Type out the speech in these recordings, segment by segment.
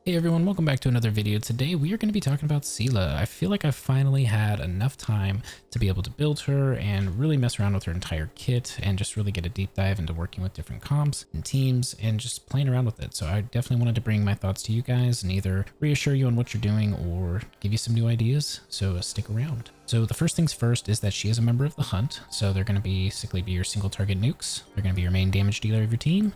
Hey everyone, welcome back to another video. Today we are going to be talking about Seele. I feel like I've finally had enough time to be able to build her and really mess around with her entire kit and just really get a deep dive into working with different comps and teams and just playing around with it. So I definitely wanted to bring my thoughts to you guys and either reassure you on what you're doing or give you some new ideas. So stick around. So the first things first is that she is a member of the hunt. So they're going to basically be your single target nukes. They're going to be your main damage dealer of your team.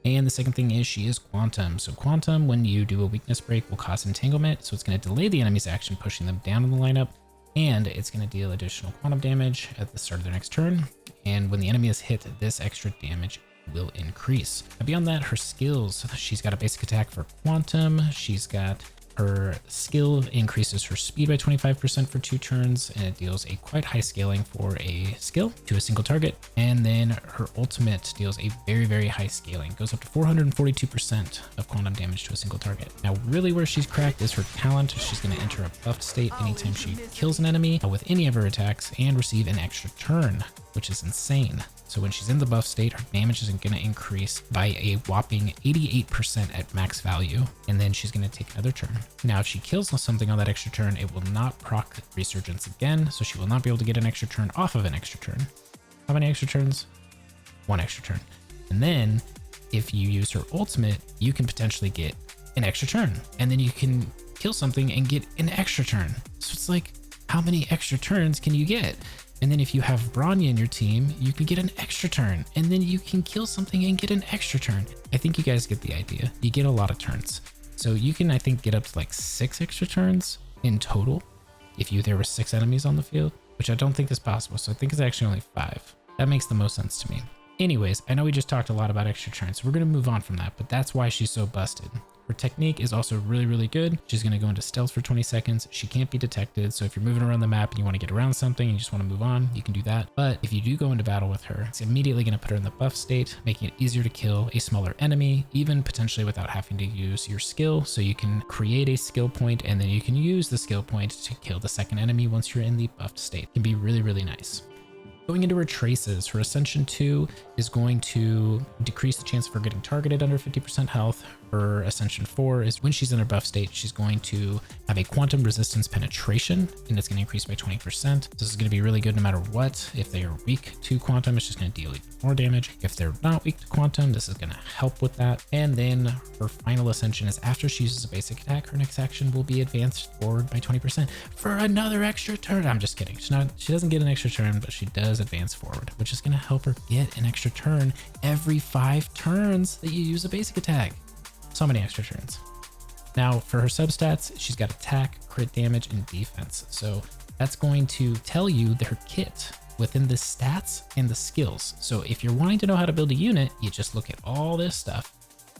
And the second thing is she is Quantum. So Quantum, when you do a weakness break, will cause entanglement. So it's going to delay the enemy's action, pushing them down in the lineup. And it's going to deal additional quantum damage at the start of their next turn. And when the enemy is hit, this extra damage will increase. Now beyond that, her skills, she's got a basic attack for Quantum. She's got her skill increases her speed by 25% for 2 turns, and it deals a quite high scaling for a skill to a single target. And then her ultimate deals a very high scaling, goes up to 442% of quantum damage to a single target. Now really where she's cracked is her talent. She's going to enter a buffed state anytime she kills an enemy with any of her attacks and receive an extra turn, which is insane. So when she's in the buff state, her damage is going to increase by a whopping 88% at max value, and then she's going to take another turn. Now, if she kills something on that extra turn, it will not proc Resurgence again, so she will not be able to get an extra turn off of an extra turn. How many extra turns? 1 extra turn. And then, if you use her ultimate, you can potentially get an extra turn, and then you can kill something and get an extra turn. So it's like, how many extra turns can you get? And then if you have Bronya in your team, you can get an extra turn, and then you can kill something and get an extra turn. I think you guys get the idea. You get a lot of turns. So you can, I think, get up to like 6 extra turns in total if there were 6 enemies on the field, which I don't think is possible. So I think it's actually only 5. That makes the most sense to me. Anyways, I know we just talked a lot about extra turns, so we're going to move on from that, but that's why she's so busted. Her technique is also really good. She's going to go into stealth for 20 seconds. She can't be detected. So if you're moving around the map and you want to get around something and you just want to move on, you can do that. But if you do go into battle with her, it's immediately going to put her in the buff state, making it easier to kill a smaller enemy, even potentially without having to use your skill. So you can create a skill point and then you can use the skill point to kill the second enemy once you're in the buffed state. It can be really nice. Going into her traces, her Ascension 2 is going to decrease the chance of her getting targeted under 50% health. Her Ascension 4 is when she's in her buff state, she's going to have a quantum resistance penetration, and it's going to increase by 20%. This is going to be really good no matter what. If they are weak to quantum, it's just going to deal even more damage. If they're not weak to quantum, this is going to help with that. And then her final Ascension is after she uses a basic attack, her next action will be advanced forward by 20% for another extra turn. I'm just kidding. She doesn't get an extra turn, but she does advance forward, which is going to help her get an extra turn every 5 turns that you use a basic attack. So many extra turns. Now for her substats, she's got attack, crit damage, and defense. So that's going to tell you her kit within the stats and the skills. So if you're wanting to know how to build a unit, you just look at all this stuff.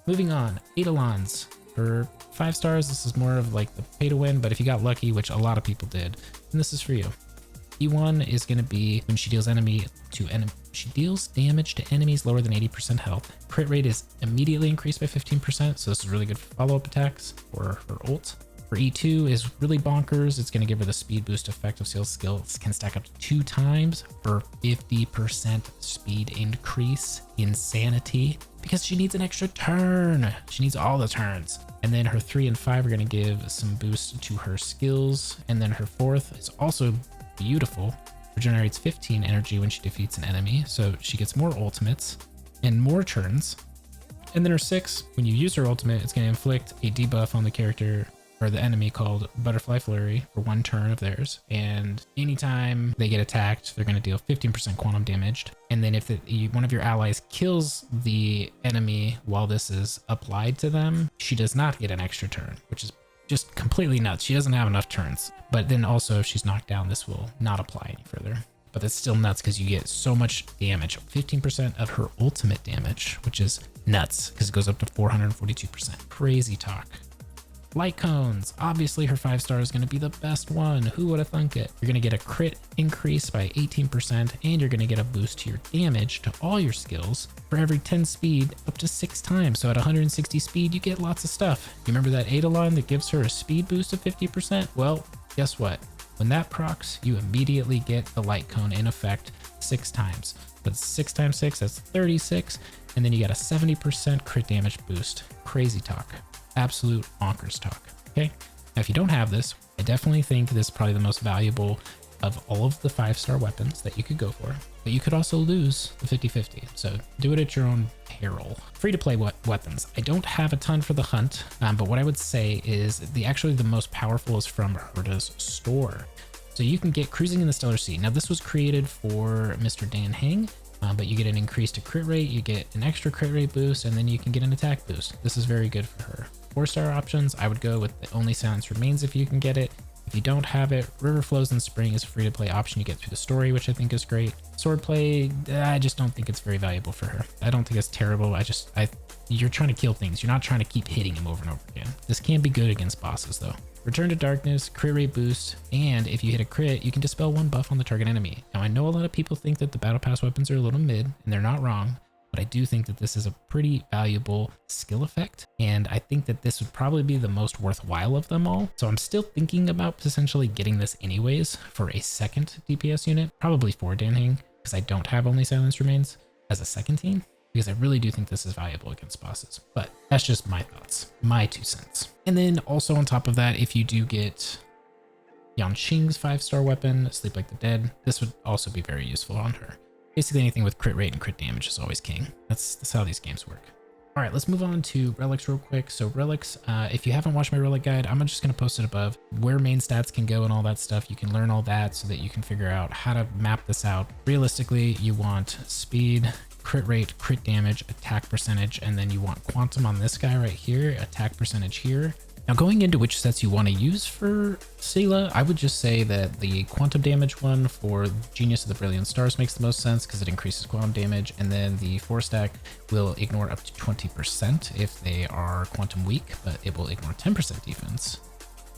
Moving on, Eidolons. For 5 stars, this is more of like the pay to win, but if you got lucky, which a lot of people did, then this is for you. E1 is going to be when she deals she deals damage to enemies lower than 80% health. Crit rate is immediately increased by 15%, so this is really good for follow-up attacks for her ult. For E2 is really bonkers. It's going to give her the speed boost effect of Seele's skills can stack up to 2 times for 50% speed increase. Insanity, because she needs an extra turn. She needs all the turns. And then her 3 and 5 are going to give some boost to her skills. And then her 4th is also beautiful. Regenerates 15 energy when she defeats an enemy, so she gets more ultimates and more turns. And then her 6, when you use her ultimate, it's going to inflict a debuff on the character or the enemy called Butterfly Flurry for 1 turn of theirs. And anytime they get attacked, they're going to deal 15% quantum damage. And then if one of your allies kills the enemy while this is applied to them, she does not get an extra turn, which is just completely nuts. She doesn't have enough turns. But then also if she's knocked down, this will not apply any further. But it's still nuts because you get so much damage, 15% of her ultimate damage, which is nuts because it goes up to 442%. Crazy talk. Light cones. Obviously her 5-star is going to be the best one. Who would have thunk it? You're going to get a crit increase by 18%, and you're going to get a boost to your damage to all your skills for every 10 speed up to 6 times. So at 160 speed, you get lots of stuff. You remember that Eidolon that gives her a speed boost of 50%? Well, guess what? When that procs, you immediately get the light cone in effect 6 times. But 6 times 6, that's 36. And then you got a 70% crit damage boost. Crazy talk. absolute bonkers talk. Okay, now if you don't have this, I definitely think this is probably the most valuable of all of the 5-star weapons that you could go for, but you could also lose the 50-50. So do it at your own peril. Free to play weapons. I don't have a ton for the hunt, but what I would say is actually the most powerful is from Herta's store. So you can get Cruising in the Stellar Sea. Now this was created for Mr. Dan Heng, but you get an increase to crit rate, you get an extra crit rate boost, and then you can get an attack boost. This is very good for her. 4-star options, I would go with the Only Silence Remains if you can get it. If you don't have it, River Flows in Spring is a free to play option you get through the story, which I think is great. Swordplay, I just don't think it's very valuable for her. I don't think it's terrible. You're trying to kill things. You're not trying to keep hitting him over and over again. This can be good against bosses though. Return to Darkness, crit rate boost, and if you hit a crit, you can dispel 1 buff on the target enemy. Now I know a lot of people think that the Battle Pass weapons are a little mid, and they're not wrong, but I do think that this is a pretty valuable skill effect, and I think that this would probably be the most worthwhile of them all. So I'm still thinking about potentially getting this anyways for a second DPS unit, probably for Dan Heng, because I don't have Only Silence Remains as a second team, because I really do think this is valuable against bosses. But that's just my thoughts, my 2 cents. And then also on top of that, if you do get Yan Qing's 5-star weapon, Sleep Like the Dead, this would also be very useful on her. Basically anything with crit rate and crit damage is always king. That's how these games work. All right, let's move on to Relics real quick. So Relics, if you haven't watched my Relic guide, I'm just gonna post it above where main stats can go and all that stuff. You can learn all that so that you can figure out how to map this out. Realistically, you want speed, crit rate, crit damage, attack percentage, and then you want quantum on this guy right here, attack percentage here. Now going into which sets you want to use for Seele, I would just say that the quantum damage one for Genius of the Brilliant Stars makes the most sense because it increases quantum damage, and then the 4-stack will ignore up to 20% if they are quantum weak, but it will ignore 10% defense,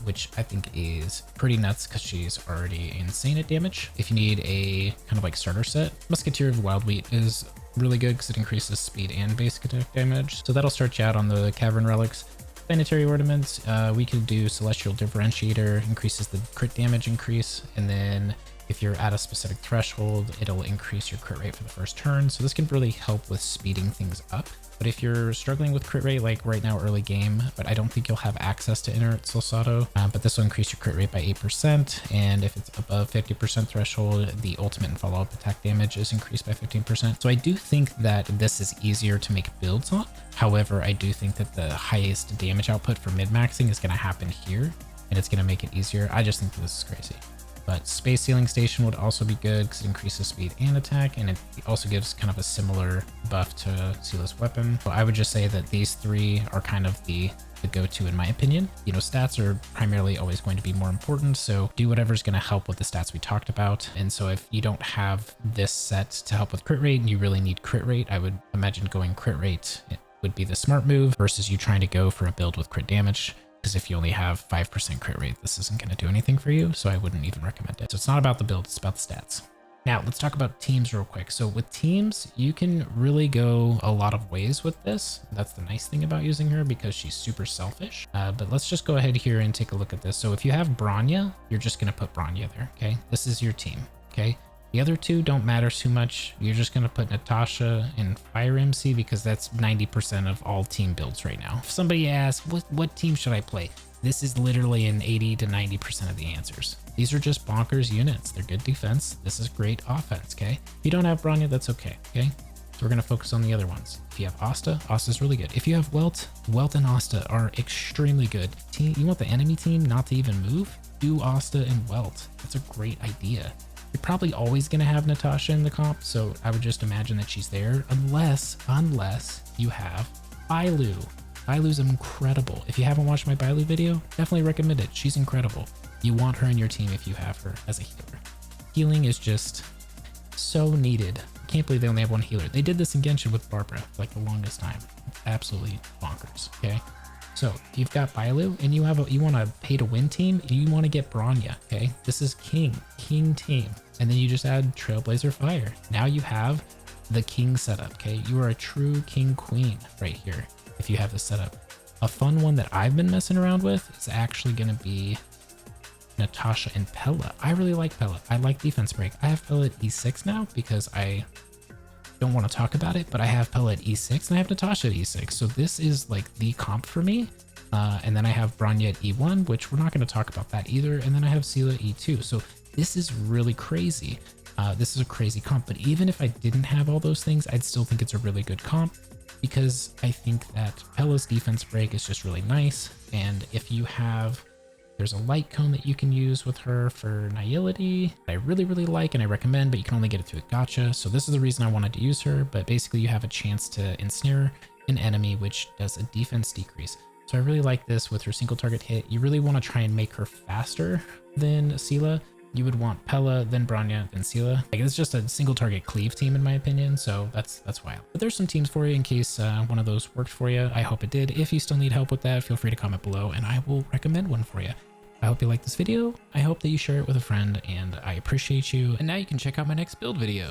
which I think is pretty nuts because she's already insane at damage. If you need a kind of like starter set, Musketeer of Wild Wheat is really good because it increases speed and basic attack damage. So that'll start you out on the Cavern Relics. Planetary Ornaments, we could do Celestial Differentiator, increases the crit damage increase, and then if you're at a specific threshold, it'll increase your crit rate for the first turn. So this can really help with speeding things up. But if you're struggling with crit rate, like right now early game, but I don't think you'll have access to Inert Solsato, but this will increase your crit rate by 8%, and if it's above 50% threshold, the ultimate and follow-up attack damage is increased by 15%. So I do think that this is easier to make builds on. However, I do think that the highest damage output for mid-maxing is going to happen here, and it's going to make it easier. I just think this is crazy. But Space Sealing Station would also be good because it increases speed and attack, and it also gives kind of a similar buff to Seele's weapon. So I would just say that these 3 are kind of the go-to in my opinion. You know, stats are primarily always going to be more important, so do whatever's going to help with the stats we talked about. And so if you don't have this set to help with crit rate and you really need crit rate, I would imagine going crit rate would be the smart move versus you trying to go for a build with crit damage. Because if you only have 5% crit rate, this isn't going to do anything for you, so I wouldn't even recommend it. So it's not about the build, it's about the stats. Now let's talk about teams real quick. So with teams, you can really go a lot of ways with this. That's the nice thing about using her because she's super selfish. But let's just go ahead here and take a look at this. So if you have Bronya, you're just going to put Bronya there, okay? This is your team, okay? The other 2 don't matter too much. You're just going to put Natasha and Fire MC because that's 90% of all team builds right now. If somebody asks, what team should I play? This is literally an 80 to 90% of the answers. These are just bonkers units. They're good defense. This is great offense, okay? If you don't have Bronya, that's okay, okay? So we're going to focus on the other ones. If you have Asta, Asta's really good. If you have Welt, Welt and Asta are extremely good. You want the enemy team not to even move? Do Asta and Welt. That's a great idea. You're probably always going to have Natasha in the comp, so I would just imagine that she's there unless you have Bailu. Bailu's incredible. If you haven't watched my Bailu video, definitely recommend it. She's incredible. You want her in your team if you have her as a healer. Healing is just so needed. I can't believe they only have 1 healer. They did this in Genshin with Barbara for like the longest time. It's absolutely bonkers, okay? So you've got Bailu and you want a pay to win team, and you want to get Bronya, okay? This is king team. And then you just add Trailblazer Fire. Now you have the king setup, okay? You are a true king queen right here if you have this setup. A fun one that I've been messing around with is actually going to be Natasha and Pella. I really like Pella. I like defense break. I have Pella at E6 now because I don't want to talk about it, but I have Pella at E6 and I have Natasha at E6. So this is like the comp for me. And then I have Bronya at E1, which we're not going to talk about that either. And then I have Seele at E2. So this is really crazy. This is a crazy comp, but even if I didn't have all those things, I'd still think it's a really good comp because I think that Pella's defense break is just really nice. And if you have, there's a light cone that you can use with her for Nihility that I really, really like and I recommend, but you can only get it through a gacha. So this is the reason I wanted to use her, but basically you have a chance to ensnare an enemy, which does a defense decrease. So I really like this with her single target hit. You really want to try and make her faster than Seele. You would want Pella, then Bronya, then Seele. Like, it's just a single target cleave team in my opinion, so that's why. But there's some teams for you in case one of those worked for you. I hope it did. If you still need help with that, feel free to comment below and I will recommend one for you. I hope you liked this video. I hope that you share it with a friend and I appreciate you. And now you can check out my next build video.